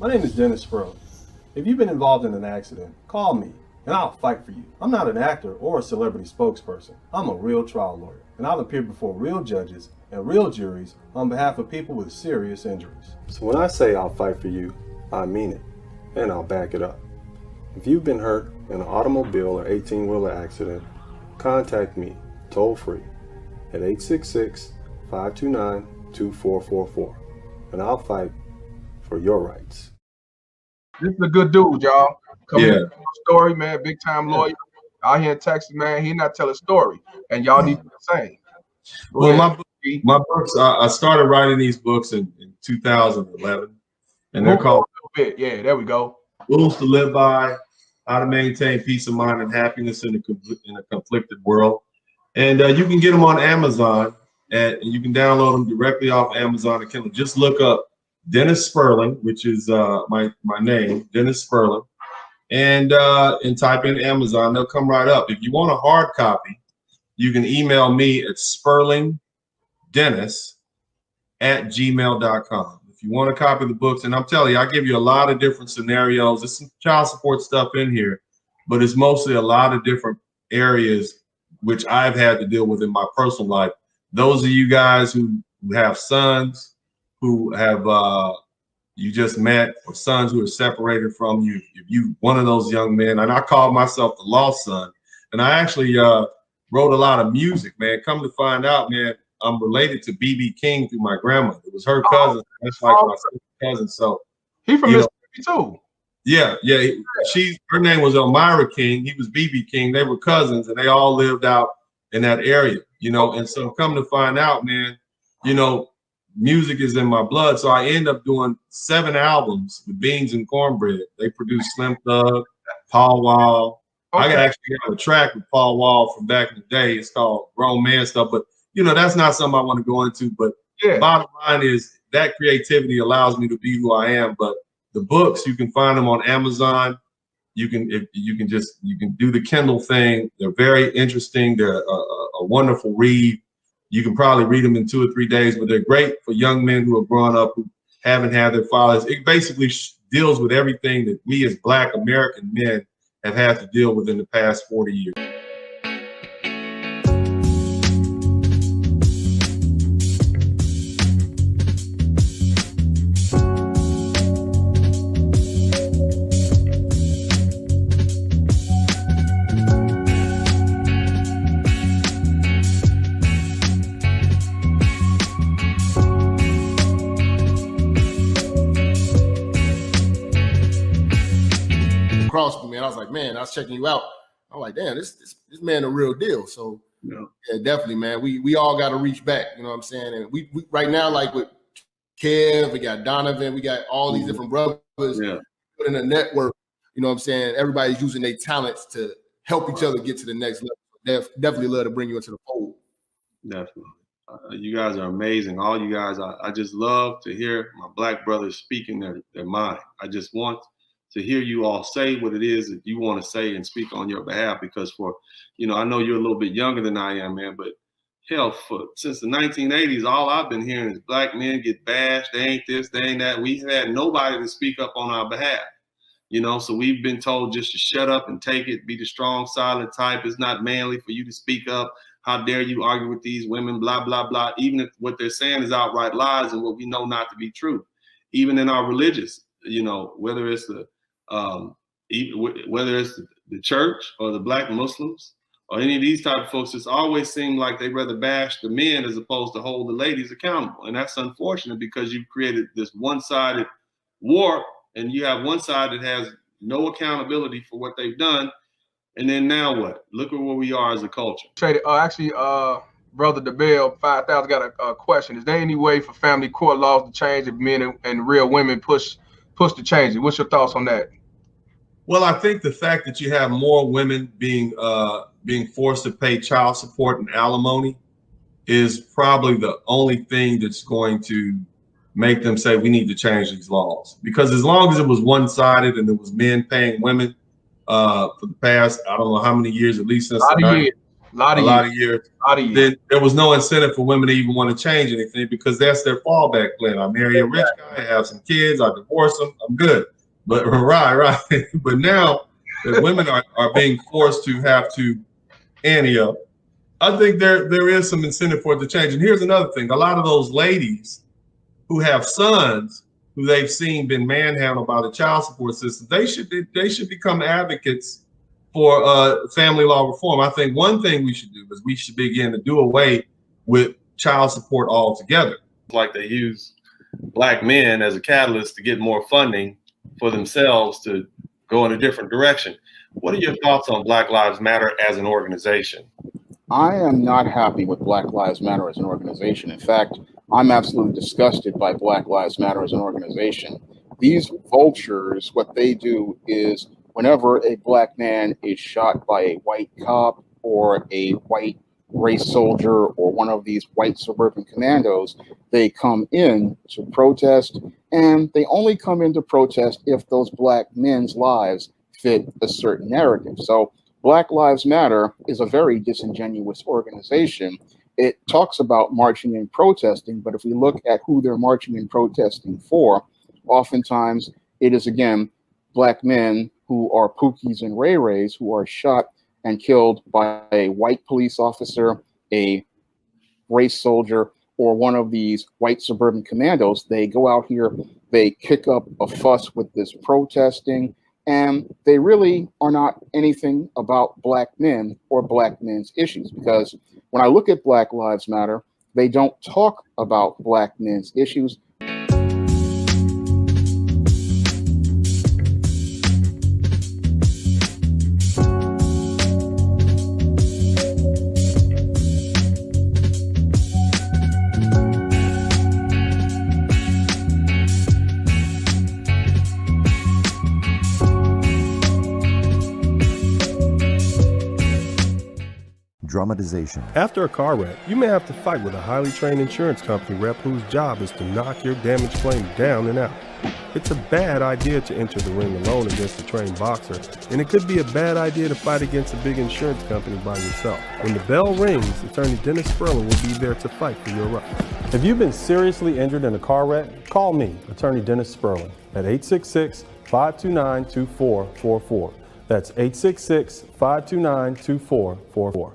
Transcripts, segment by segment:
My name is Dennis Sproul. If you've been involved in an accident, call me and I'll fight for you. I'm not an actor or a celebrity spokesperson. I'm a real trial lawyer, and I'll appear before real judges and real juries on behalf of people with serious injuries. So when I say I'll fight for you, I mean it, and I'll back it up. If you've been hurt in an automobile or 18-wheeler accident, contact me toll free at 866-529-2444, and I'll fight for your rights. This is a good dude, y'all. Coming in story, man, big time lawyer out here in Texas, man. He not tell a story, and y'all need to do the same. Well, my books, I started writing these books in 2011, and they're called Yeah, there we go. Rules to Live By, How to Maintain Peace of Mind and Happiness in a Conflicted World. And you can get them on Amazon, and you can download them directly off Amazon and Kindle. Just look up Dennis Sperling, which is my name, Dennis Sperling, and type in Amazon. They'll come right up. If you want a hard copy, you can email me at sperlingdennis@gmail.com. If you want a copy of the books, and I'm telling you, I give you a lot of different scenarios. There's some child support stuff in here, but it's mostly a lot of different areas which I've had to deal with in my personal life. Those of you guys who have sons who have you just met, or sons who are separated from you, if you one of those young men, and I call myself the lost son, and I actually wrote a lot of music, man. Come to find out, man, I'm related to B.B. King through my grandmother. It was her cousin. That's like my cousin. So he from Mississippi too. Yeah. Her name was Elmira King. He was B.B. King. They were cousins, and they all lived out in that area, And so come to find out, man, music is in my blood. So I end up doing 7 albums with Beans and Cornbread. They produced Slim Thug, Paul Wall. Okay. I actually have a track with Paul Wall from back in the day. It's called Grown Man Stuff. But, that's not something I want to go into. But bottom line is that creativity allows me to be who I am. But the books, you can find them on Amazon. You can do the Kindle thing. They're very interesting. They're a wonderful read. You can probably read them in 2 or 3 days, but they're great for young men who have grown up, who haven't had their fathers. It basically deals with everything that we as Black American men have had to deal with in the past 40 years. Man, I was like, man, I was checking you out. I'm like, damn, this man a real deal. So yeah, definitely, man. We all got to reach back. You know what I'm saying? And we right now, like with Kev, we got Donovan, we got all these different brothers put in a network. You know what I'm saying? Everybody's using their talents to help each other get to the next level. Definitely love to bring you into the fold. Definitely. You guys are amazing. All you guys, I just love to hear my Black brothers speaking their mind. I just want to hear you all say what it is that you want to say and speak on your behalf, because I know you're a little bit younger than I am, man, but hell, since the 1980s, all I've been hearing is Black men get bashed. They ain't this, they ain't that. We've had nobody to speak up on our behalf, so we've been told just to shut up and take it, be the strong, silent type. It's not manly for you to speak up. How dare you argue with these women, blah, blah, blah, even if what they're saying is outright lies and what we know not to be true. Even in our religious, whether it's the church or the Black Muslims or any of these type of folks, it's always seemed like they rather bash the men as opposed to hold the ladies accountable. And that's unfortunate, because you've created this one-sided war, and you have one side that has no accountability for what they've done. And then now what? Look at where we are as a culture. Brother DeBell 5000 got a question. Is there any way for family court laws to change if men and real women push to change it? What's your thoughts on that? Well, I think the fact that you have more women being forced to pay child support and alimony is probably the only thing that's going to make them say we need to change these laws. Because as long as it was one-sided and it was men paying women for the past, I don't know how many years, at least since the 90s. lot a of lot years. of years, A lot of years. then there was no incentive for women to even want to change anything because that's their fallback plan. I marry a rich guy, have some kids, I divorce him, I'm good. But right. But now that women are being forced to have to ante up, I think there is some incentive for it to change. And here's another thing: a lot of those ladies who have sons who they've seen been manhandled by the child support system, they should become advocates for family law reform. I think one thing we should do is we should begin to do away with child support altogether. Like they use Black men as a catalyst to get more funding for themselves to go in a different direction. What are your thoughts on Black Lives Matter as an organization? I am not happy with Black Lives Matter as an organization. In fact, I'm absolutely disgusted by Black Lives Matter as an organization. These vultures, what they do is whenever a Black man is shot by a white cop or a white race soldier or one of these white suburban commandos, they come in to protest, and they only come in to protest if those Black men's lives fit a certain narrative. So Black Lives Matter is a very disingenuous organization. It talks about marching and protesting, but if we look at who they're marching and protesting for, oftentimes it is, again, Black men who are Pookies and Ray Rays who are shot and killed by a white police officer, a race soldier, or one of these white suburban commandos. They go out here, they kick up a fuss with this protesting, and they really are not anything about Black men or Black men's issues. Because when I look at Black Lives Matter, they don't talk about Black men's issues. Dramatization. After a car wreck, you may have to fight with a highly trained insurance company rep whose job is to knock your damaged claim down and out. It's a bad idea to enter the ring alone against a trained boxer, and it could be a bad idea to fight against a big insurance company by yourself. When the bell rings, attorney Dennis Sperling will be there to fight for your rights. If you've been seriously injured in a car wreck, call me, attorney Dennis Sperling, at 866-529-2444. That's 866-529-2444.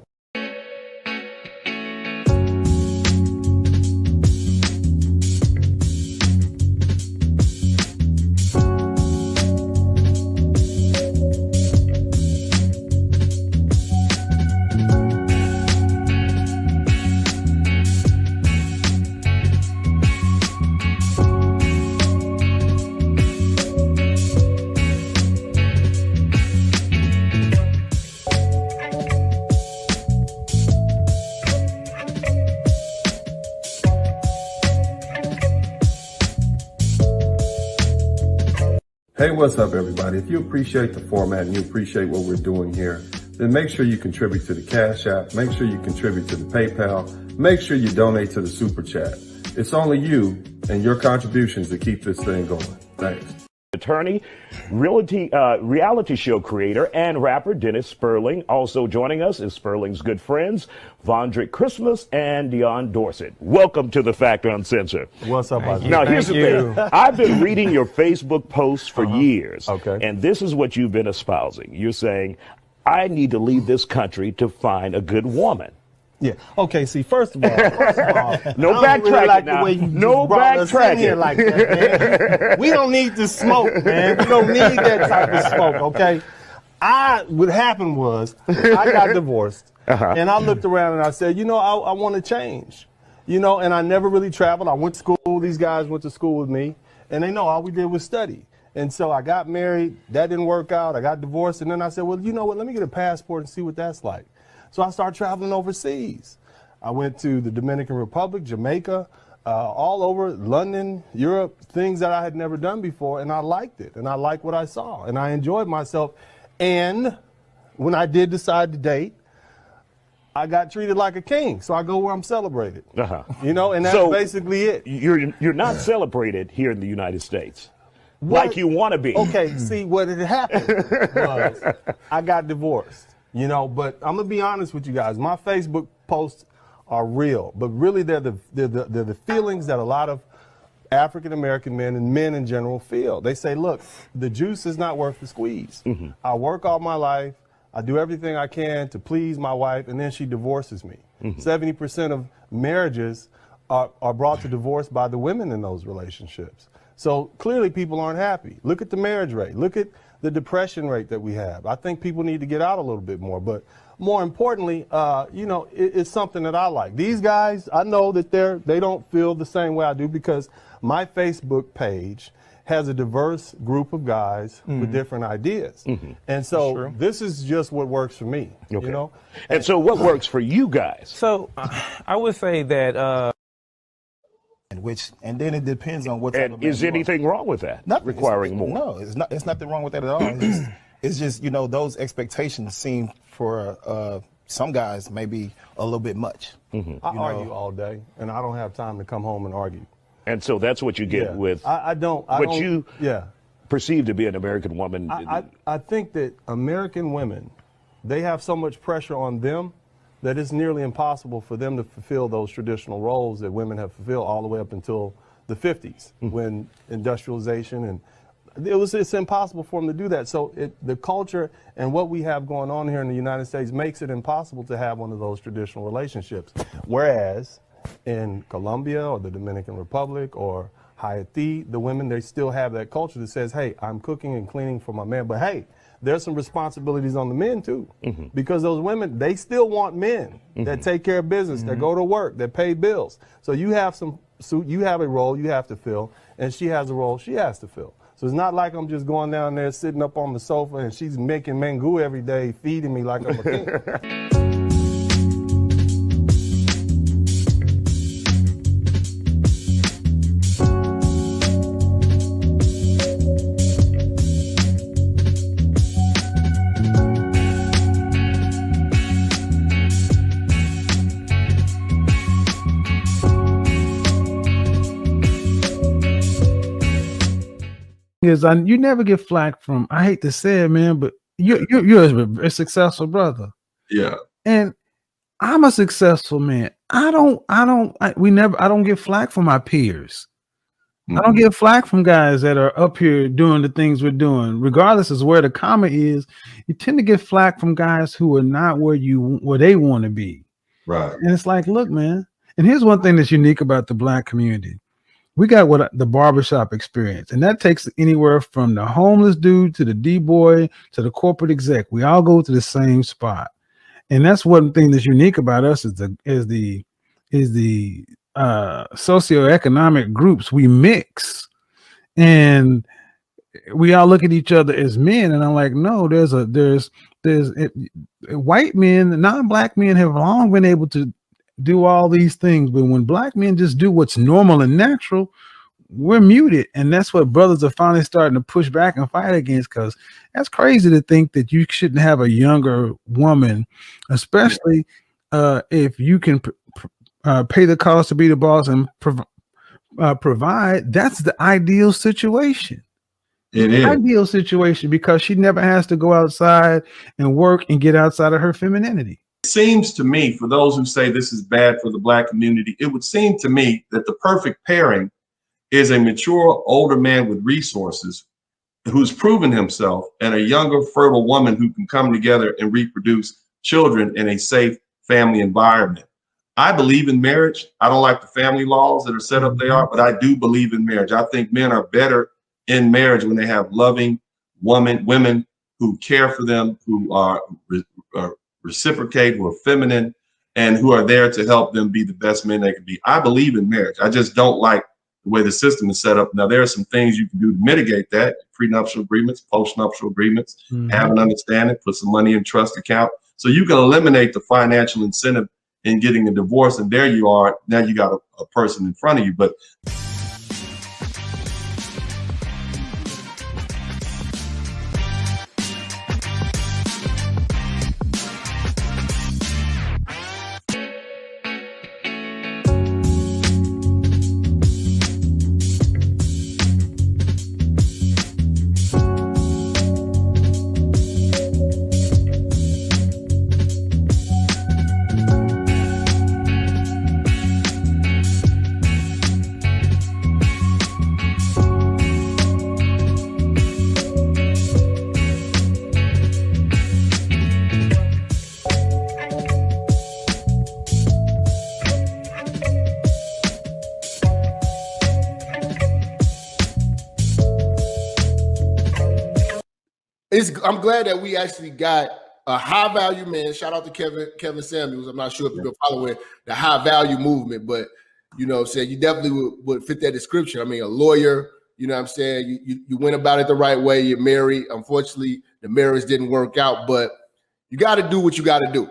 Hey, what's up, everybody? If you appreciate the format and you appreciate what we're doing here, then make sure you contribute to the Cash App, make sure you contribute to the PayPal, make sure you donate to the Super Chat. It's only you and your contributions that keep this thing going. Thanks. Attorney, reality show creator, and rapper Dennis Sperling. Also joining us is Sperling's good friends, Vondrick Christmas and Dion Dorsett. Welcome to the Factor Uncensored. What's up, Isaac? Now, here's the thing. I've been reading your Facebook posts for years, and this is what you've been espousing. You're saying, I need to leave this country to find a good woman. Yeah. Okay. See, first of all, no backtracking really like now. The way you no backtracking like that, man. We don't need the smoke, man. We don't need that type of smoke. Okay. What happened was I got divorced, and I looked around and I said, you know, I want to change, you know, and I never really traveled. I went to school. These guys went to school with me, and they know all we did was study. And so I got married. That didn't work out. I got divorced, and then I said, well, you know what? Let me get a passport and see what that's like. So I started traveling overseas. I went to the Dominican Republic, Jamaica, all over London, Europe, things that I had never done before, and I liked it, and I liked what I saw, and I enjoyed myself. And when I did decide to date, I got treated like a king, so I go where I'm celebrated. You know, and that's basically it. You're not celebrated here in the United States like you want to be. Okay, see, what had happened was I got divorced. You know, but I'm gonna be honest with you guys. My Facebook posts are real, but really they're the feelings that a lot of African American men and men in general feel. They say, look, the juice is not worth the squeeze. I work all my life. I do everything I can to please my wife, and then she divorces me. 70% of marriages are brought to divorce by the women in those relationships. So clearly people aren't happy. Look at the marriage rate. Look at the depression rate that we have. I think people need to get out a little bit more. But more importantly, you know, it's something that I like. These guys, I know that they don't feel the same way I do, because my Facebook page has a diverse group of guys with different ideas. And so this is just what works for me, you know? And so what works for you guys? So I would say that and then it depends on what type of And man is you are. anything wrong with that? Nothing. Requiring more? No, it's nothing wrong with that at all. It's just, you know, those expectations seem for some guys maybe a little bit much. I argue all day, and I don't have time to come home and argue. And so that's what you get with I don't you perceive to be an American woman. I think that American women, they have so much pressure on them that it's nearly impossible for them to fulfill those traditional roles that women have fulfilled all the way up until the 50s, when industrialization and it's impossible for them to do that. So the culture and what we have going on here in the United States makes it impossible to have one of those traditional relationships. Whereas in Colombia or the Dominican Republic or Haiti, the women, they still have that culture that says, hey, I'm cooking and cleaning for my man, but hey, there's some responsibilities on the men too, because those women, they still want men that take care of business, that go to work, that pay bills. So you have you have a role you have to fill, and she has a role she has to fill. So it's not like I'm just going down there sitting up on the sofa and she's making mango every day, feeding me like I'm a king. You never get flack from, I hate to say it, man, but you're a successful brother. Yeah. And I'm a successful man. I don't get flack from my peers. I don't get flack from guys that are up here doing the things we're doing, regardless of where the comment is. You tend to get flack from guys who are not where they want to be. Right. And it's like, look, man. And here's one thing that's unique about the Black community. We got the barbershop experience, and that takes anywhere from the homeless dude to the D-boy to the corporate exec. We all go to the same spot, and that's one thing that's unique about us is the socioeconomic groups we mix, and we all look at each other as men. And I'm like, no, there's white men, non-Black men have long been able to do all these things, but when Black men just do what's normal and natural, we're muted. And that's what brothers are finally starting to push back and fight against, because that's crazy to think that you shouldn't have a younger woman, especially if you can pay the cost to be the boss and provide. That's the ideal situation. It is ideal situation, because she never has to go outside and work and get outside of her femininity. It seems to me, for those who say this is bad for the Black community, it would seem to me that the perfect pairing is a mature older man with resources who's proven himself, and a younger fertile woman who can come together and reproduce children in a safe family environment. I believe in marriage. I don't like the family laws that are set up but I do believe in marriage. I think men are better in marriage when they have loving women who care for them, who are reciprocate, who are feminine, and who are there to help them be the best men they can be. I believe in marriage. I just don't like the way the system is set up. Now, there are some things you can do to mitigate that: prenuptial agreements, postnuptial agreements, have an understanding, put some money in trust account. So you can eliminate the financial incentive in getting a divorce, and there you are. Now you got a person in front of you. But I'm glad that we actually got a high value man. Shout out to Kevin Samuels. I'm not sure if you've been following the high value movement, but you know what I'm saying, you definitely would fit that description. I mean, a lawyer, you know what I'm saying, you went about it the right way. You're married. Unfortunately, the marriage didn't work out, but you got to do what you got to do.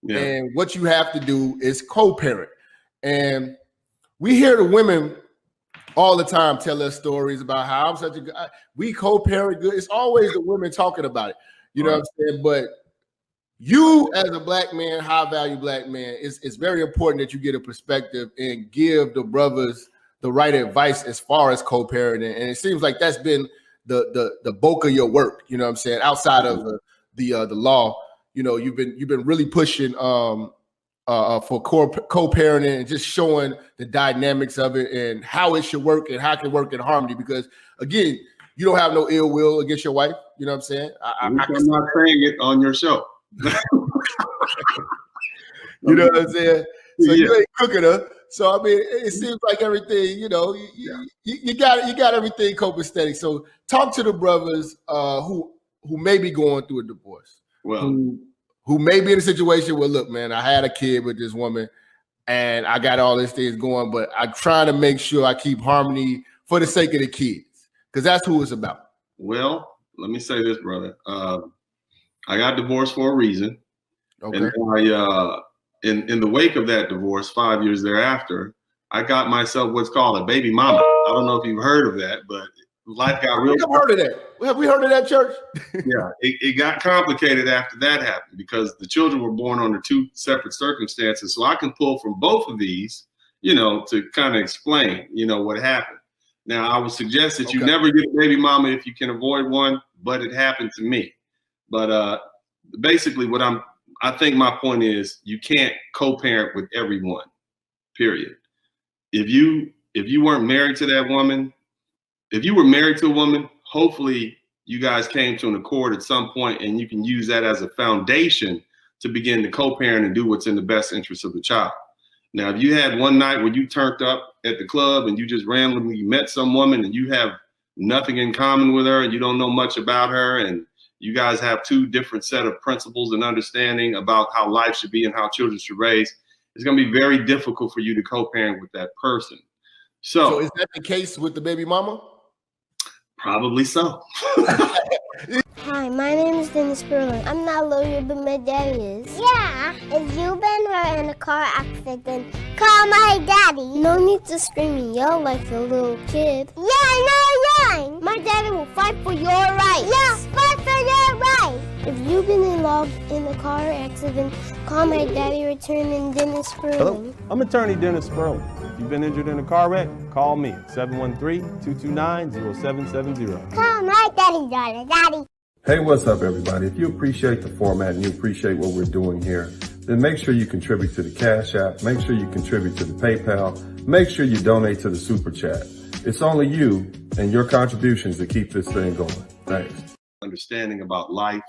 Yeah. And what you have to do is co-parent. And we hear the women all the time tell us stories about how I'm such a good, we co-parent good. It's always the women talking about it. You know what I'm saying? But you as a black man, high value black man, it's very important that you get a perspective and give the brothers the right advice as far as co-parenting. And it seems like that's been the bulk of your work, you know what I'm saying, outside of the law. You know, you've been really pushing for co-parenting and just showing the dynamics of it and how it should work and how it can work in harmony. Because again, you don't have no ill will against your wife. You know what I'm saying? I'm not saying it on your show. You know what I'm saying? So you ain't cooking her. So I mean, it seems like everything, you know, you got everything copacetic. So talk to the brothers who may be going through a divorce. Well, who may be in a situation where, look, man, I had a kid with this woman and I got all these things going, but I'm trying to make sure I keep harmony for the sake of the kids, because that's who it's about. Well, let me say this, brother. I got divorced for a reason. Okay. And I, in the wake of that divorce, 5 years thereafter, I got myself what's called a baby mama. I don't know if you've heard of that, but life got real. I've heard of that. Have we heard of that, church? Yeah, it got complicated after that happened because the children were born under two separate circumstances. So I can pull from both of these, you know, to kind of explain, you know, what happened. Now, I would suggest that you never get a baby mama if you can avoid one, but it happened to me. But basically I think my point is you can't co-parent with everyone, period. If you weren't married to that woman, if you were married to a woman, hopefully you guys came to an accord at some point and you can use that as a foundation to begin to co-parent and do what's in the best interest of the child. Now, if you had one night where you turned up at the club and you just randomly met some woman and you have nothing in common with her and you don't know much about her and you guys have two different set of principles and understanding about how life should be and how children should raise, it's going to be very difficult for you to co-parent with that person. So is that the case with the baby mama? Probably so. Hi, my name is Dennis Sperling. I'm not a lawyer, but my daddy is. Yeah, if you've been hurt in a car accident, call my daddy. No need to scream and yell like a little kid. Yeah, no, my daddy will fight for your rights. Yeah, fight for your rights. If you've been involved in a car accident, call my daddy, returning Dennis Sperling. Hello, I'm attorney Dennis Sperling. If you've been injured in a car wreck, call me at 713-229-0770. Call my daddy. Hey, what's up, everybody? If you appreciate the format and you appreciate what we're doing here, then make sure you contribute to the Cash App, make sure you contribute to the PayPal, make sure you donate to the Super Chat. It's only you and your contributions that keep this thing going. Thanks. Understanding about life.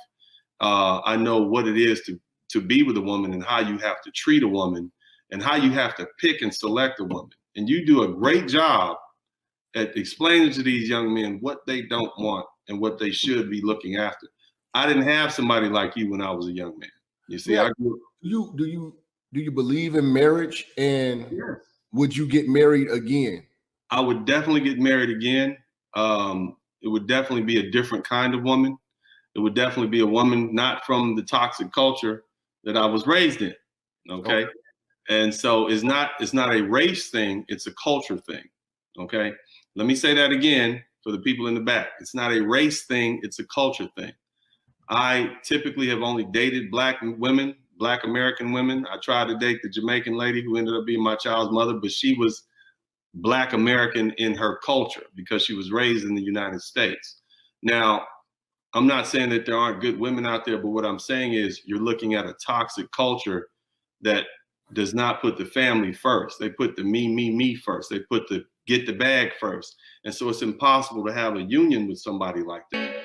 I know what it is to be with a woman and how you have to treat a woman and how you have to pick and select a woman. And you do a great job at explaining to these young men what they don't want and what they should be looking after. I didn't have somebody like you when I was a young man. You see, yeah. Do you believe in marriage, and would you get married again? I would definitely get married again. It would definitely be a different kind of woman. It would definitely be a woman not from the toxic culture that I was raised in. Okay. And so it's not a race thing, it's a culture thing. Okay. Let me say that again for the people in the back. It's not a race thing, it's a culture thing. I typically have only dated Black women, Black American women. I tried to date the Jamaican lady who ended up being my child's mother, but she was Black American in her culture because she was raised in the United States. Now, I'm not saying that there aren't good women out there, but what I'm saying is you're looking at a toxic culture that does not put the family first. They put the me first. They put the get the bag first. And so it's impossible to have a union with somebody like that.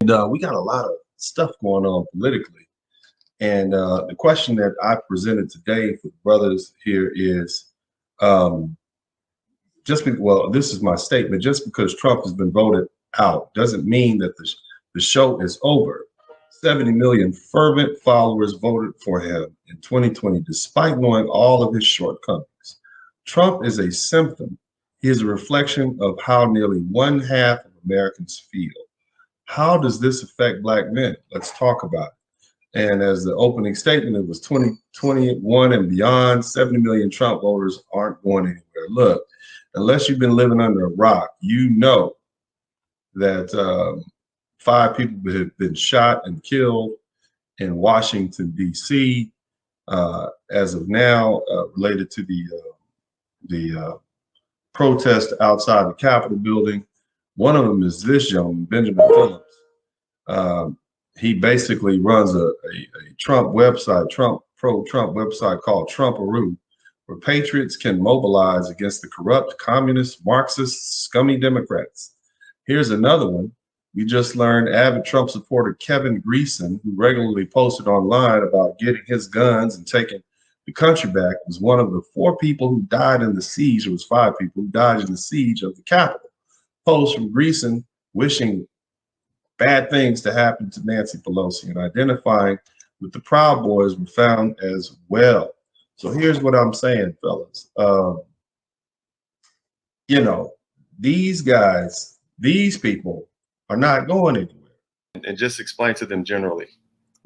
And we got a lot of stuff going on politically. And the question that I presented today for the brothers here is, this is my statement. Just because Trump has been voted out doesn't mean that the show is over. 70 million fervent followers voted for him in 2020, despite knowing all of his shortcomings. Trump is a symptom. He is a reflection of how nearly one half of Americans feel. How does this affect Black men? Let's talk about it. And as the opening statement, it was 2021 and beyond, 70 million Trump voters aren't going anywhere. Look, unless you've been living under a rock, you know that 5 people have been shot and killed in Washington, D.C. As of now, related to the protest outside the Capitol building. One of them is this gentleman, Benjamin Phillips. He basically runs a Trump website, pro-Trump website called Trumparoo, where patriots can mobilize against the corrupt, communist, Marxist, scummy Democrats. Here's another one. We just learned avid Trump supporter Kevin Greeson, who regularly posted online about getting his guns and taking the country back, was one of the 4 people who died in the siege. It was 5 people who died in the siege of the Capitol. Post from Greeson wishing bad things to happen to Nancy Pelosi and identifying with the Proud Boys were found as well. So here's what I'm saying, fellas. You know, these guys, these people are not going anywhere. And just explain to them generally.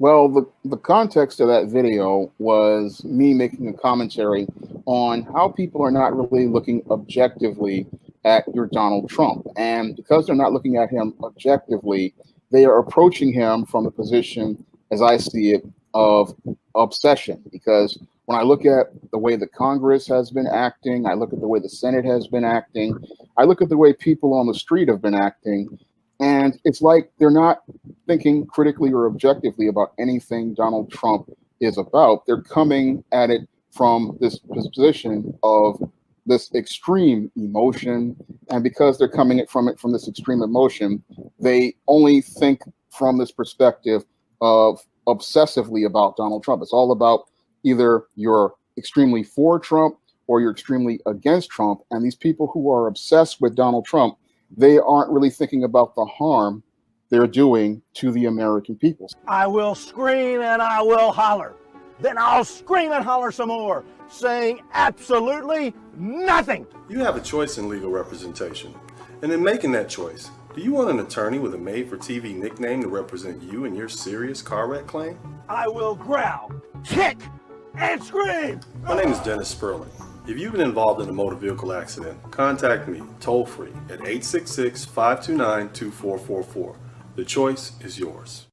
Well, the context of that video was me making a commentary on how people are not really looking objectively at your Donald Trump. And because they're not looking at him objectively, they are approaching him from a position, as I see it, of obsession. Because when I look at the way the Congress has been acting, I look at the way the Senate has been acting, I look at the way people on the street have been acting, and it's like they're not thinking critically or objectively about anything Donald Trump is about. They're coming at it from this position of this extreme emotion. And because they're coming from this extreme emotion, they only think from this perspective of obsessively about Donald Trump. It's all about either you're extremely for Trump or you're extremely against Trump. And these people who are obsessed with Donald Trump, they aren't really thinking about the harm they're doing to the American people. I will scream and I will holler. Then I'll scream and holler some more, saying absolutely nothing. You have a choice in legal representation. And in making that choice, do you want an attorney with a made-for-TV nickname to represent you in your serious car wreck claim? I will growl, kick, and scream. My name is Dennis Sperling. If you've been involved in a motor vehicle accident, contact me toll-free at 866-529-2444. The choice is yours.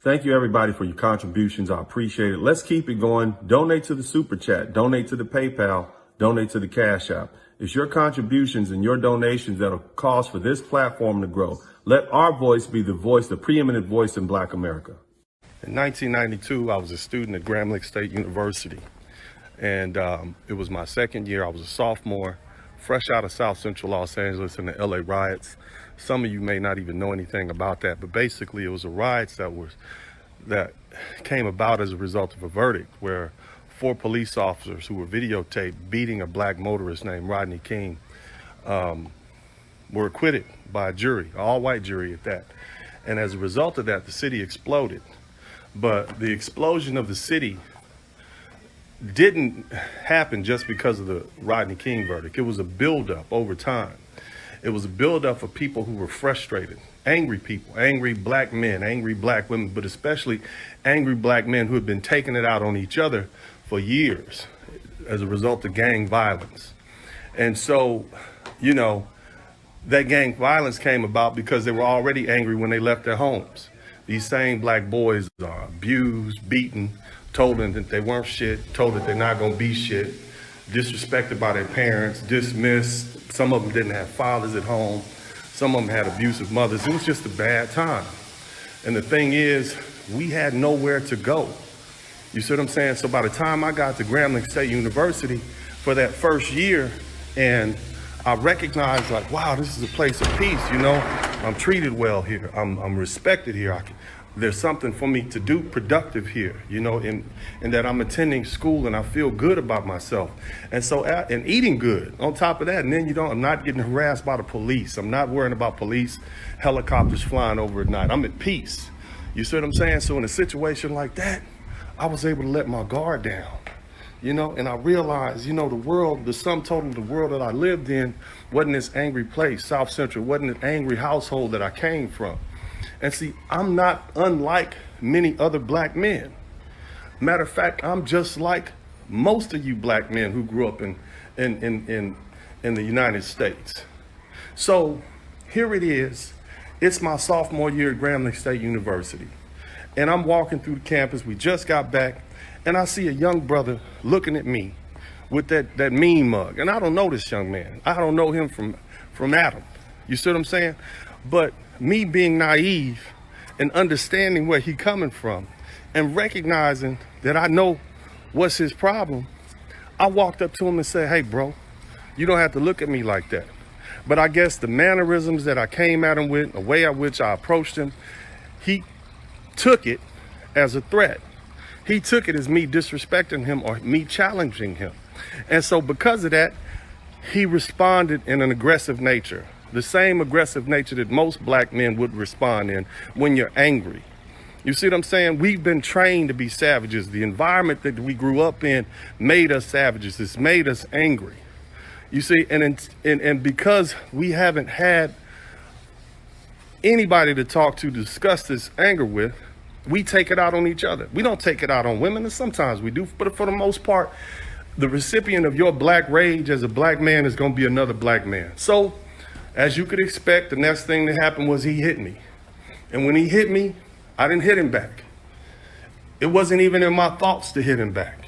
Thank you, everybody, for your contributions. I appreciate it. Let's keep it going. Donate to the Super Chat. Donate to the PayPal. Donate to the Cash App. It's your contributions and your donations that'll cause for this platform to grow. Let our voice be the voice, the preeminent voice in Black America. In 1992, I was a student at Graham Lake State University. And it was my second year. I was a sophomore, fresh out of South Central Los Angeles in the LA riots. Some of you may not even know anything about that, but basically it was a riots that came about as a result of a verdict where 4 police officers who were videotaped beating a black motorist named Rodney King were acquitted by a jury, an all-white jury at that. And as a result of that, the city exploded. But the explosion of the city didn't happen just because of the Rodney King verdict. It was a buildup over time. It was a buildup of people who were frustrated, angry people, angry black men, angry black women, but especially angry black men who had been taking it out on each other for years as a result of gang violence. And so, you know, that gang violence came about because they were already angry when they left their homes. These same black boys are abused, beaten, told them that they weren't shit, told that they're not gonna be shit, disrespected by their parents, dismissed. Some of them didn't have fathers at home. Some of them had abusive mothers. It was just a bad time. And the thing is, we had nowhere to go. You see what I'm saying? So by the time I got to Grambling State University for that first year, and I recognized like, wow, this is a place of peace, you know? I'm treated well here. I'm respected here. There's something for me to do productive here, you know, and that I'm attending school and I feel good about myself. And so, and eating good on top of that. And then, you know, I'm not getting harassed by the police. I'm not worrying about police helicopters flying over at night. I'm at peace. You see what I'm saying? So in a situation like that, I was able to let my guard down. You know, and I realized, you know, the world, the sum total of the world that I lived in wasn't this angry place. South Central wasn't an angry household that I came from. And see, I'm not unlike many other black men. Matter of fact, I'm just like most of you black men who grew up in the United States. So here it is. It's my sophomore year at Grambling State University. And I'm walking through the campus. We just got back. And I see a young brother looking at me with that mean mug. And I don't know this young man. I don't know him from Adam. You see what I'm saying? But me being naive and understanding where he coming from and recognizing that I know what's his problem, I walked up to him and said, hey, bro, you don't have to look at me like that. But I guess the mannerisms that I came at him with, the way in which I approached him, he took it as a threat. He took it as me disrespecting him or me challenging him. And so because of that, he responded in an aggressive nature, the same aggressive nature that most black men would respond in when you're angry. You see what I'm saying? We've been trained to be savages. The environment that we grew up in made us savages. It's made us angry. You see, and because we haven't had anybody to talk to discuss this anger with, we take it out on each other. We don't take it out on women, and sometimes we do, but for the most part, the recipient of your black rage as a black man is gonna be another black man. So, as you could expect, the next thing that happened was he hit me. And when he hit me, I didn't hit him back. It wasn't even in my thoughts to hit him back.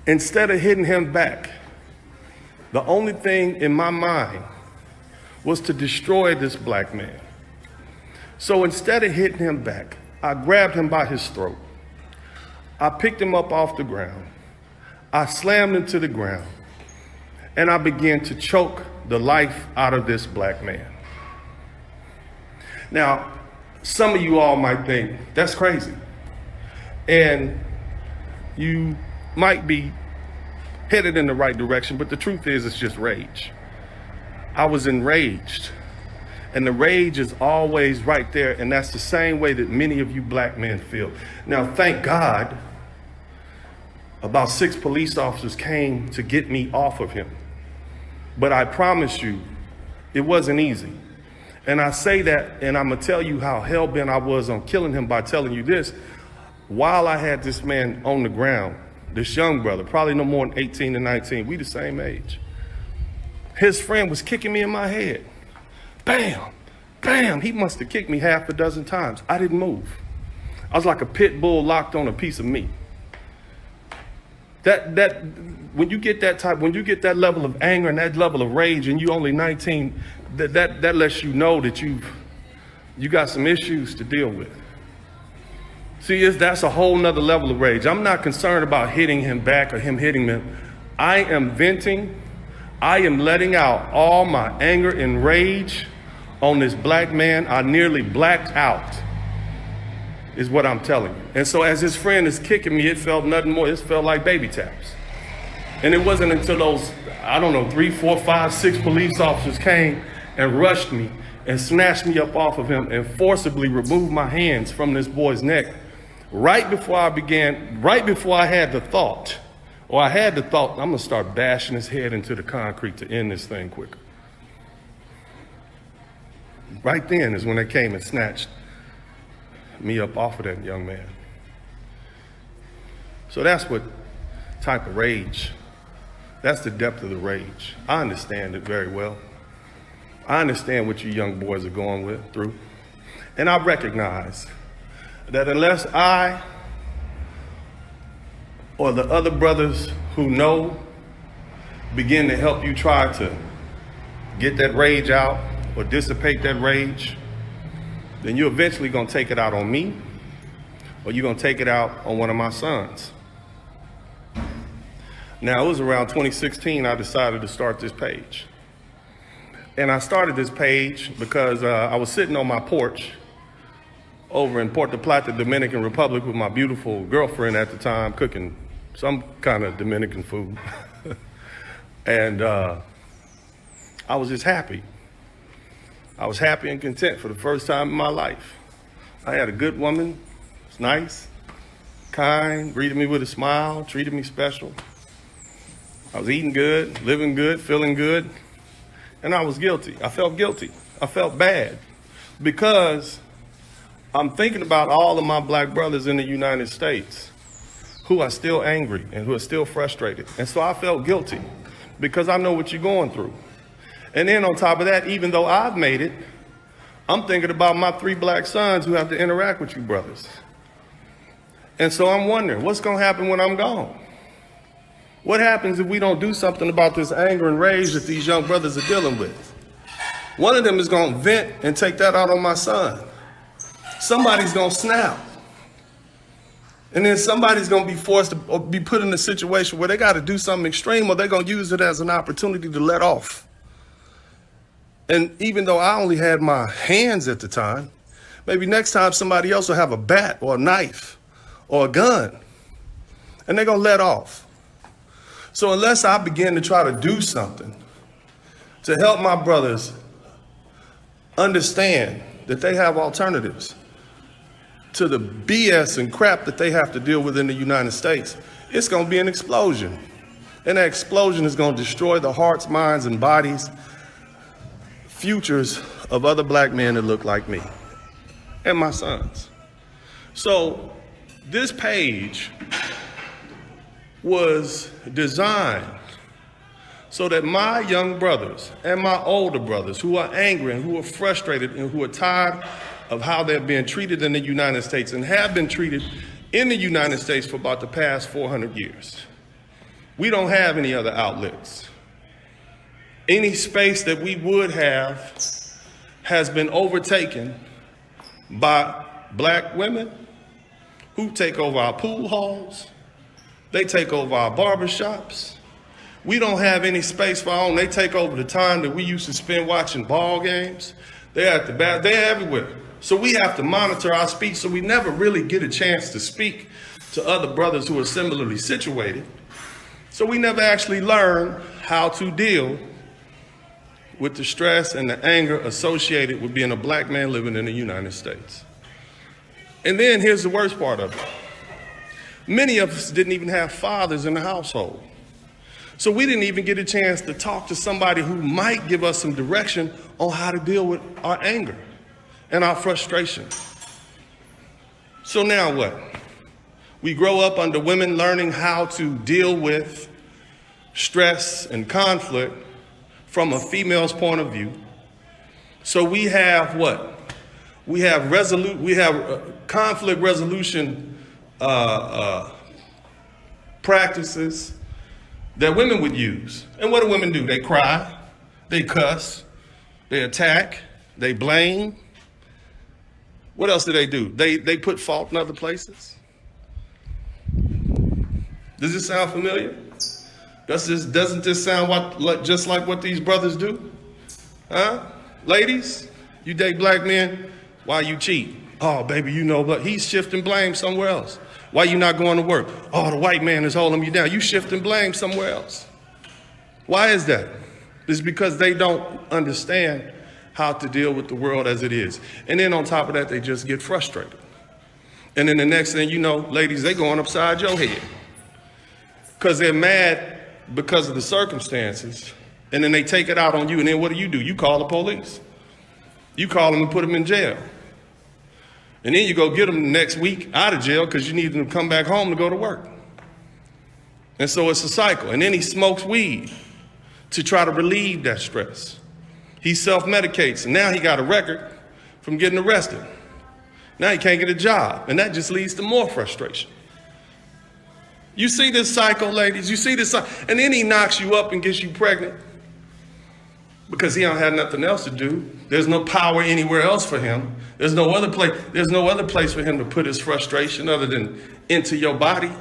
Instead of hitting him back, the only thing in my mind was to destroy this black man. So instead of hitting him back, I grabbed him by his throat. I picked him up off the ground. I slammed him to the ground. And I began to choke the life out of this black man. Now, some of you all might think, that's crazy. And you might be headed in the right direction, but the truth is, it's just rage. I was enraged. And the rage is always right there, and that's the same way that many of you black men feel. Now, thank God, about 6 police officers came to get me off of him. But I promise you, it wasn't easy. And I say that, and I'm gonna tell you how hell-bent I was on killing him by telling you this. While I had this man on the ground, this young brother, probably no more than 18 to 19, we the same age. His friend was kicking me in my head. Bam, bam, he must have kicked me half a dozen times. I didn't move. I was like a pit bull locked on a piece of meat. When you get that level of anger and that level of rage and you only 19, that lets you know that you got some issues to deal with. See, that's a whole nother level of rage. I'm not concerned about hitting him back or him hitting me. I am venting. I am letting out all my anger and rage on this black man. I nearly blacked out, is what I'm telling you. And so as his friend is kicking me, it felt nothing more. It felt like baby taps. And it wasn't until those, 3, 4, 5, 6 police officers came and rushed me and snatched me up off of him and forcibly removed my hands from this boy's neck. Right before I had the thought, I'm gonna start bashing his head into the concrete to end this thing quicker. right then is when they came and snatched me up off of that young man. So that's what type of rage, that's the depth of the rage. I understand it very well. I understand what you young boys are going through. And I recognize that unless I or the other brothers who know begin to help you try to get that rage out or dissipate that rage, then you're eventually gonna take it out on me, or you're gonna take it out on one of my sons. Now, it was around 2016 I decided to start this page. And I started this page because I was sitting on my porch over in Puerto Plata, Dominican Republic, with my beautiful girlfriend at the time, cooking some kind of Dominican food. And I was just happy. I was happy and content for the first time in my life. I had a good woman, was nice, kind, greeted me with a smile, treated me special. I was eating good, living good, feeling good, and I was guilty. I felt guilty. I felt bad because I'm thinking about all of my black brothers in the United States who are still angry and who are still frustrated. And so I felt guilty because I know what you're going through. And then on top of that, even though I've made it, I'm thinking about my 3 black sons who have to interact with you brothers. And so I'm wondering, what's gonna happen when I'm gone? What happens if we don't do something about this anger and rage that these young brothers are dealing with? One of them is gonna vent and take that out on my son. Somebody's gonna snap. And then somebody's gonna be forced to or be put in a situation where they gotta do something extreme, or they're gonna use it as an opportunity to let off. And even though I only had my hands at the time, maybe next time somebody else will have a bat or a knife or a gun, and they're gonna let off. So unless I begin to try to do something to help my brothers understand that they have alternatives to the BS and crap that they have to deal with in the United States, it's gonna be an explosion. And that explosion is gonna destroy the hearts, minds, and bodies, futures of other black men that look like me and my sons. So this page was designed so that my young brothers and my older brothers who are angry and who are frustrated and who are tired of how they're being treated in the United States and have been treated in the United States for about the past 400 years. We don't have any other outlets. Any space that we would have has been overtaken by black women who take over our pool halls. They take over our barbershops. We don't have any space for our own. They take over the time that we used to spend watching ball games. They're at the back, they're everywhere. So we have to monitor our speech, so we never really get a chance to speak to other brothers who are similarly situated. So we never actually learn how to deal with the stress and the anger associated with being a black man living in the United States. And then here's the worst part of it. Many of us didn't even have fathers in the household. So we didn't even get a chance to talk to somebody who might give us some direction on how to deal with our anger and our frustration. So now what? We grow up under women learning how to deal with stress and conflict from a female's point of view. So we have what? We have conflict resolution practices that women would use. And what do women do? They cry, they cuss, they attack, they blame. What else do? They put fault in other places. Does this sound familiar? Doesn't this sound just like what these brothers do? Huh? Ladies, you date black men, why you cheat? Oh, baby, you know, but he's shifting blame somewhere else. Why you not going to work? Oh, the white man is holding you down. You shifting blame somewhere else. Why is that? It's because they don't understand how to deal with the world as it is. And then on top of that, they just get frustrated. And then the next thing you know, ladies, they going upside your head because they're mad because of the circumstances. And then they take it out on you. And then what do? You call the police. You call them and put them in jail. And then you go get them the next week out of jail because you need them to come back home to go to work. And so it's a cycle. And then he smokes weed to try to relieve that stress. He self-medicates, and now he got a record from getting arrested. Now he can't get a job, and that just leads to more frustration. You see this cycle, ladies? You see this cycle? And then he knocks you up and gets you pregnant because he don't have nothing else to do. There's no power anywhere else for him. There's no other place for him to put his frustration other than into your body.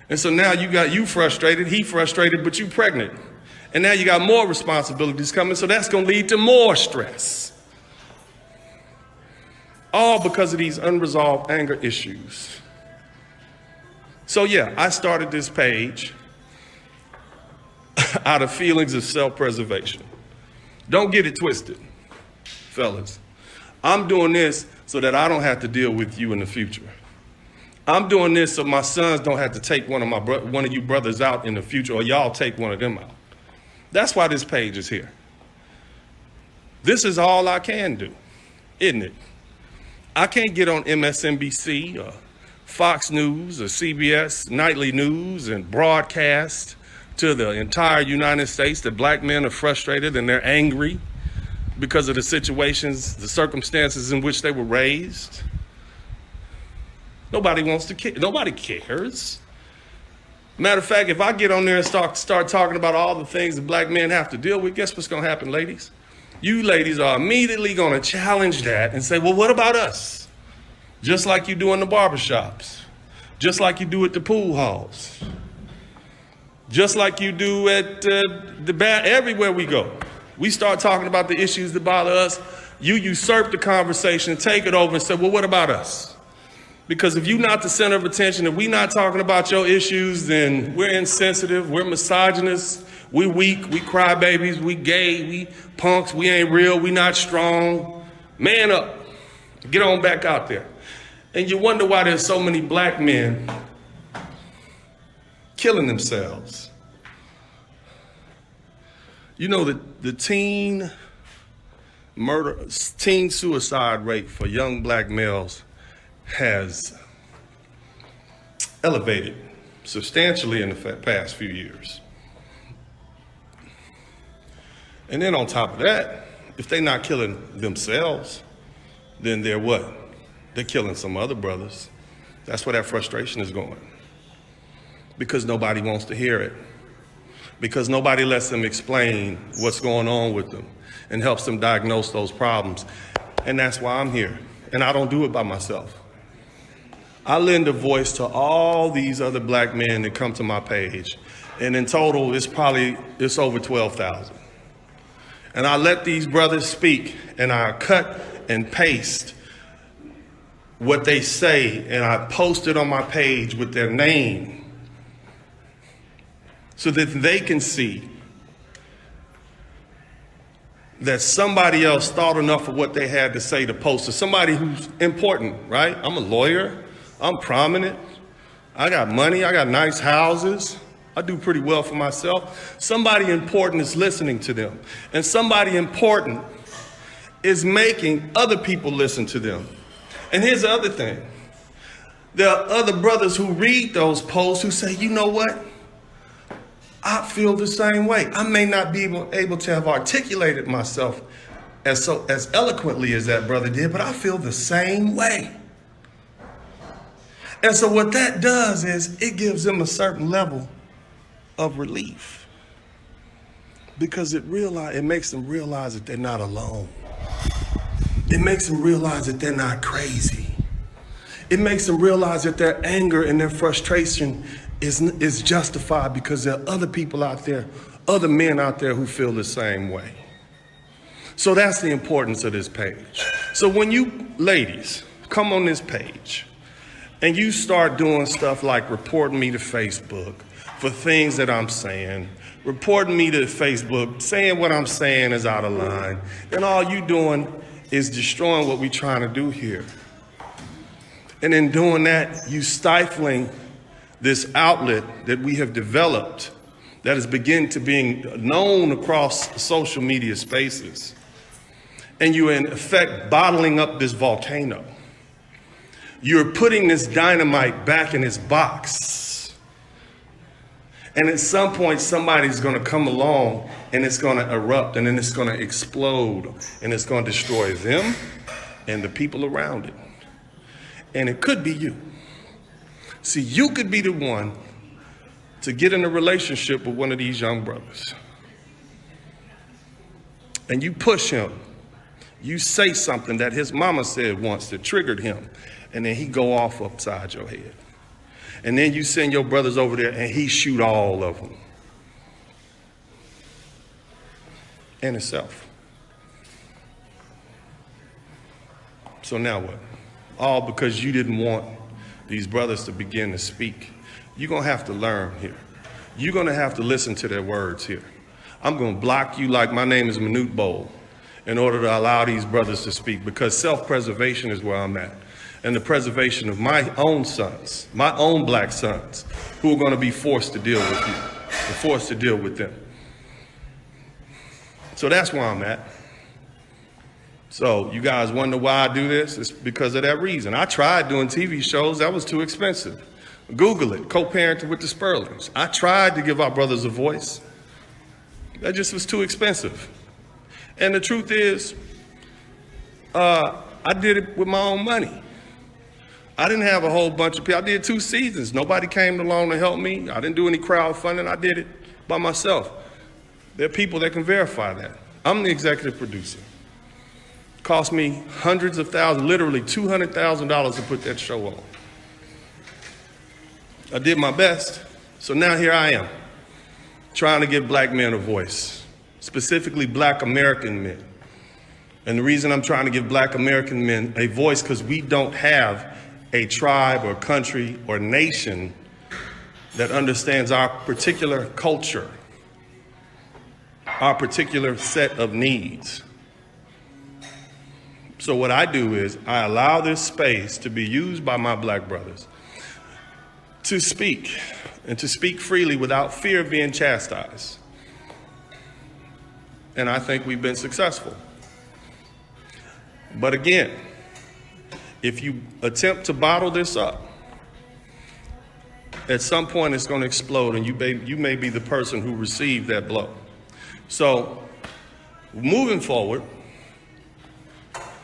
And so now you got you frustrated, he frustrated, but you pregnant. And now you got more responsibilities coming, so that's going to lead to more stress. All because of these unresolved anger issues. So yeah, I started this page out of feelings of self-preservation. Don't get it twisted, fellas. I'm doing this so that I don't have to deal with you in the future. I'm doing this so my sons don't have to take one of you brothers out in the future, or y'all take one of them out. That's why this page is here. This is all I can do, isn't it? I can't get on MSNBC or Fox News or CBS Nightly News and broadcast to the entire United States that black men are frustrated and they're angry because of the situations, the circumstances in which they were raised. Nobody wants to care. Nobody cares. Matter of fact, if I get on there and start talking about all the things that black men have to deal with, guess what's going to happen, ladies? You ladies are immediately going to challenge that and say, well, what about us? Just like you do in the barbershops, just like you do at the pool halls, just like you do at everywhere we go. We start talking about the issues that bother us. You usurp the conversation, take it over and say, well, what about us? Because if you're not the center of attention, if we're not talking about your issues, then we're insensitive, we're misogynist, we weak, we crybabies, we gay, we punks, we ain't real, we not strong. Man up, get on back out there. And you wonder why there's so many black men killing themselves. You know, the teen suicide rate for young black males has elevated substantially in the past few years. And then on top of that, if they're not killing themselves, then they're what? They're killing some other brothers. That's where that frustration is going. Because nobody wants to hear it. Because nobody lets them explain what's going on with them and helps them diagnose those problems. And that's why I'm here. And I don't do it by myself. I lend a voice to all these other black men that come to my page. And in total, it's over 12,000. And I let these brothers speak, and I cut and paste what they say, and I post it on my page with their name so that they can see that somebody else thought enough of what they had to say to post to somebody who's important, right? I'm a lawyer, I'm prominent, I got money, I got nice houses, I do pretty well for myself. Somebody important is listening to them, and somebody important is making other people listen to them. And here's the other thing. There are other brothers who read those posts who say, you know what? I feel the same way. I may not be able to have articulated myself as eloquently as that brother did, but I feel the same way. And so what that does is it gives them a certain level of relief, because it makes them realize that they're not alone. It makes them realize that they're not crazy. It makes them realize that their anger and their frustration is justified because there are other people out there, other men out there who feel the same way. So that's the importance of this page. So when you ladies come on this page and you start doing stuff like reporting me to Facebook for things that I'm saying, reporting me to Facebook, saying what I'm saying is out of line, then all you doing is destroying what we're trying to do here. And in doing that, you stifling this outlet that we have developed that is beginning to being known across social media spaces. and you're in effect bottling up this volcano. You're putting this dynamite back in its box. And at some point, somebody's going to come along and it's going to erupt, and then it's going to explode, and it's going to destroy them and the people around it. And it could be you. See, you could be the one to get in a relationship with one of these young brothers. And you push him. You say something that his mama said once that triggered him, and then he go off upside your head. And then you send your brothers over there and he shoot all of them. And himself. So now what? All because you didn't want these brothers to begin to speak. You're going to have to learn here. You're going to have to listen to their words here. I'm going to block you like my name is Manute Bowl in order to allow these brothers to speak, because self-preservation is where I'm at. And the preservation of my own sons, my own black sons, who are going to be forced to deal with you, and forced to deal with them. So that's where I'm at. So you guys wonder why I do this? It's because of that reason. I tried doing TV shows. That was too expensive. Google it, co-parenting with the Sperlings. I tried to give our brothers a voice. That just was too expensive. And the truth is, I did it with my own money. I didn't have a whole bunch of people. I did 2 seasons. Nobody came along to help me. I didn't do any crowdfunding. I did it by myself. There are people that can verify that. I'm the executive producer. Cost me hundreds of thousands, literally $200,000 to put that show on. I did my best. So now here I am, trying to give black men a voice, specifically black American men. And the reason I'm trying to give black American men a voice, because we don't have a tribe or country or nation that understands our particular culture, our particular set of needs. So what I do is I allow this space to be used by my black brothers to speak, and to speak freely without fear of being chastised. And I think we've been successful. But again, if you attempt to bottle this up, at some point it's going to explode, and you may be the person who received that blow. So moving forward,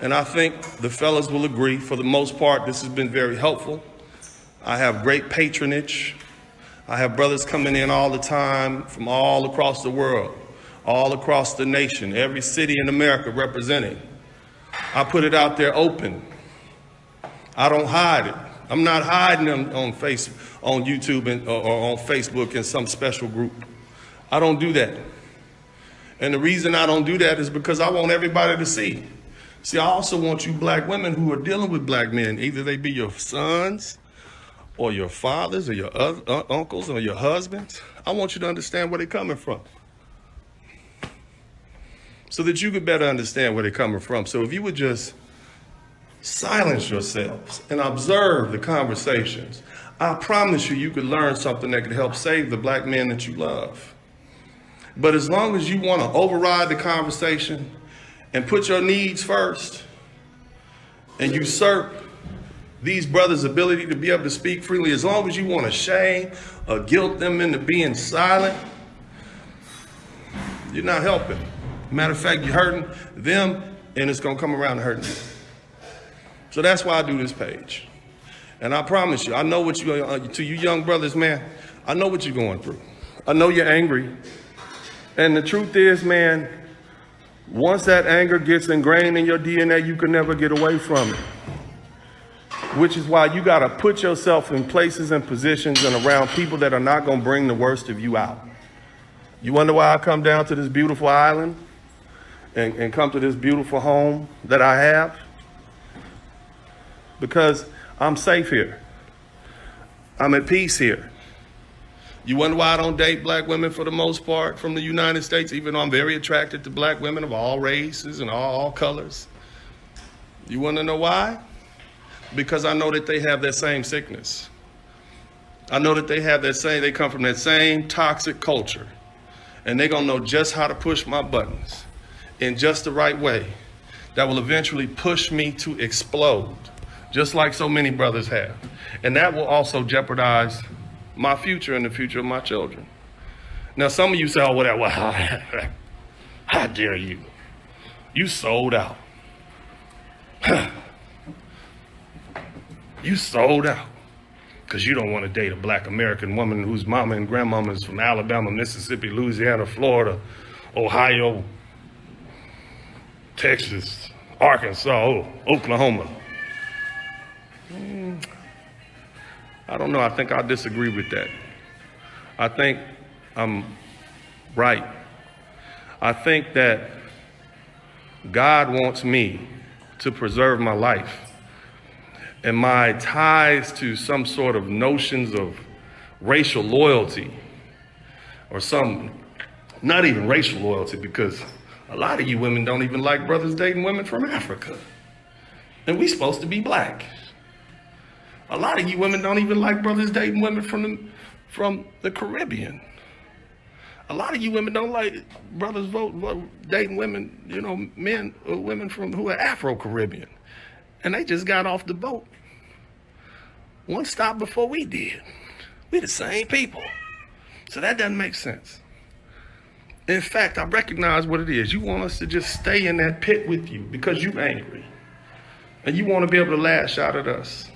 and I think the fellas will agree, for the most part, this has been very helpful. I have great patronage. I have brothers coming in all the time from all across the world, all across the nation, every city in America represented. I put it out there open. I don't hide it. I'm not hiding them on YouTube or on Facebook in some special group. I don't do that. And the reason I don't do that is because I want everybody to see. See, I also want you black women who are dealing with black men, either they be your sons or your fathers or your uncles or your husbands. I want you to understand where they're coming from, so that you could better understand where they're coming from. So if you would just silence yourselves and observe the conversations, I promise you could learn something that could help save the black men that you love. But as long as you want to override the conversation and put your needs first and usurp these brothers' ability to be able to speak freely, as long as you want to shame or guilt them into being silent, you're not helping. Matter of fact, you're hurting them, and it's going to come around and hurt you. So that's why I do this page. And I promise you, I know what to you young brothers, man, I know what you're going through. I know you're angry. And the truth is, man, once that anger gets ingrained in your DNA, you can never get away from it. Which is why you got to put yourself in places and positions and around people that are not going to bring the worst of you out. You wonder why I come down to this beautiful island and come to this beautiful home that I have? Because I'm safe here. I'm at peace here. You wonder why I don't date black women for the most part from the United States, even though I'm very attracted to black women of all races and all colors? You want to know why? Because I know that they have that same sickness. I know that they come from that same toxic culture. And they're going to know just how to push my buttons in just the right way that will eventually push me to explode, just like so many brothers have. And that will also jeopardize my future and the future of my children. Now, some of you say, oh, whatever, well, how dare you? You sold out. You sold out because you don't want to date a black American woman whose mama and grandmama is from Alabama, Mississippi, Louisiana, Florida, Ohio, Texas, Arkansas, Oklahoma. I don't know. I think I disagree with that. I think I'm right. I think that God wants me to preserve my life and my ties to some sort of notions of racial loyalty, or some, not even racial loyalty, because a lot of you women don't even like brothers dating women from Africa. And we supposed to be black. A lot of you women don't even like brothers dating women from the Caribbean. A lot of you women don't like brothers dating women, you know, men or women who are Afro-Caribbean. And they just got off the boat one stop before we did. We the same people. So that doesn't make sense. In fact, I recognize what it is. You want us to just stay in that pit with you because you're angry. And you want to be able to lash out at us.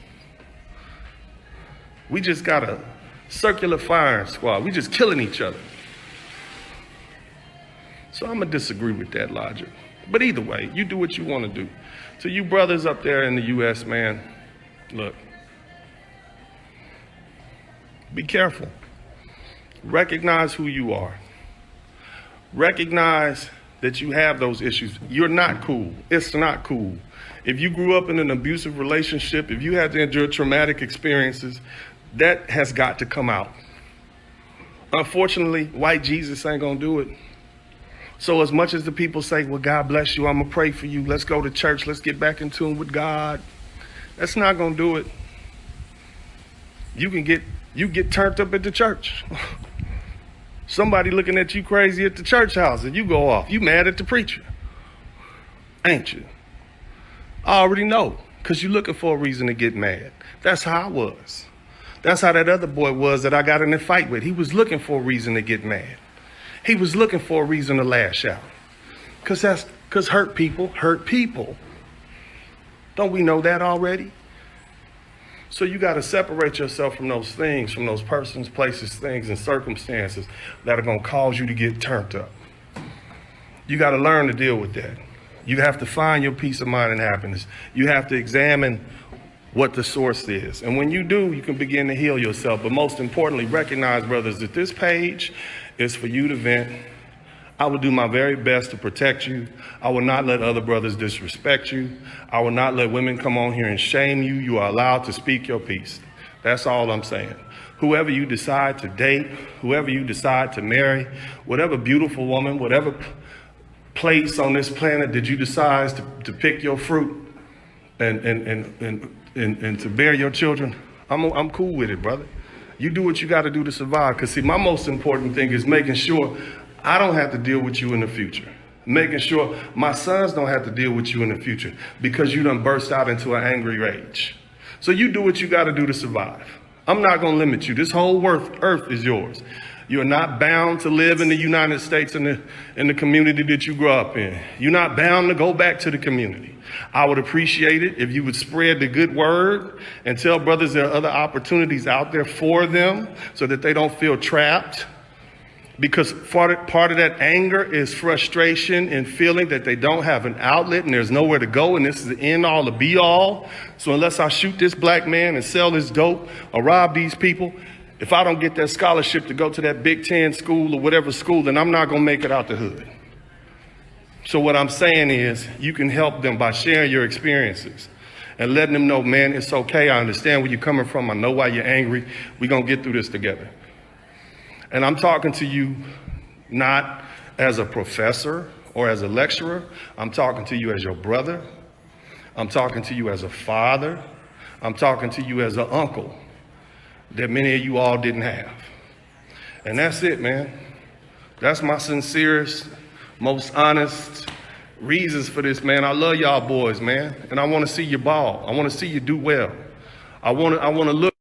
We just got a circular firing squad. We just killing each other. So I'm gonna disagree with that logic. But either way, you do what you want to do. So you brothers up there in the US, man, look, be careful. Recognize who you are. Recognize that you have those issues. You're not cool. It's not cool. If you grew up in an abusive relationship, if you had to endure traumatic experiences, that has got to come out. Unfortunately, white Jesus ain't gonna do it. So as much as the people say, well, God bless you, I'm gonna pray for you, let's go to church, let's get back in tune with God, that's not gonna do it. You get turned up at the church. Somebody looking at you crazy at the church house and you go off. You mad at the preacher, ain't you? I already know, because you're looking for a reason to get mad. That's how I was. That's how that other boy was that I got in a fight with. He was looking for a reason to get mad. He was looking for a reason to lash out. Because hurt people hurt people. Don't we know that already? So you got to separate yourself from those things, from those persons, places, things, and circumstances that are going to cause you to get turned up. You got to learn to deal with that. You have to find your peace of mind and happiness. You have to examine what the source is. And when you do, you can begin to heal yourself. But most importantly, recognize, brothers, that this page is for you to vent. I will do my very best to protect you. I will not let other brothers disrespect you. I will not let women come on here and shame you. You are allowed to speak your piece. That's all I'm saying. Whoever you decide to date, whoever you decide to marry, whatever beautiful woman, whatever place on this planet that you decide to pick your fruit and to bear your children, I'm cool with it, brother. You do what you got to do to survive. Because see, my most important thing is making sure I don't have to deal with you in the future. Making sure my sons don't have to deal with you in the future because you done burst out into an angry rage. So you do what you got to do to survive. I'm not going to limit you. This whole earth is yours. You're not bound to live in the United States in the community that you grew up in. You're not bound to go back to the community. I would appreciate it if you would spread the good word and tell brothers there are other opportunities out there for them so that they don't feel trapped. Because part of that anger is frustration and feeling that they don't have an outlet and there's nowhere to go and this is the end all, the be all. So unless I shoot this black man and sell this dope or rob these people, if I don't get that scholarship to go to that Big Ten school or whatever school, then I'm not going to make it out the hood. So what I'm saying is you can help them by sharing your experiences and letting them know, man, it's okay. I understand where you're coming from. I know why you're angry. We're going to get through this together. And I'm talking to you not as a professor or as a lecturer. I'm talking to you as your brother. I'm talking to you as a father. I'm talking to you as an uncle that many of you all didn't have. And that's it, man. That's my sincerest, most honest reasons for this, man. I love y'all boys, man, and I want to see you ball. I want to see you do well. I want to look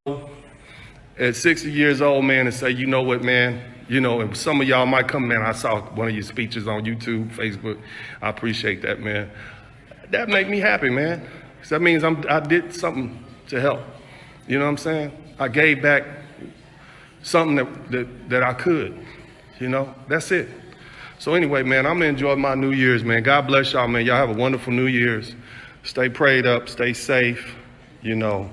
at 60 years old, man, and say, you know what, man, you know, and some of y'all might come, man, I saw one of your speeches on YouTube, Facebook. I appreciate that, man. That make me happy, man, because that means I did something to help. You know what I'm saying? I gave back something that I could, you know, that's it. So anyway, man, I'm gonna enjoy my New Year's, man. God bless y'all, man. Y'all have a wonderful New Year's. Stay prayed up, stay safe, you know,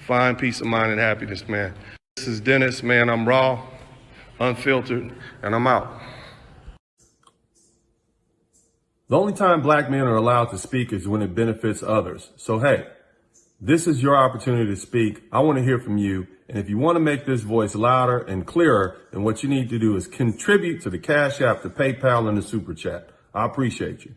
find peace of mind and happiness, man. This is Dennis, man. I'm raw, unfiltered, and I'm out. The only time black men are allowed to speak is when it benefits others. So, hey, this is your opportunity to speak. I want to hear from you. And if you want to make this voice louder and clearer, then what you need to do is contribute to the Cash App, the PayPal, and the Super Chat. I appreciate you.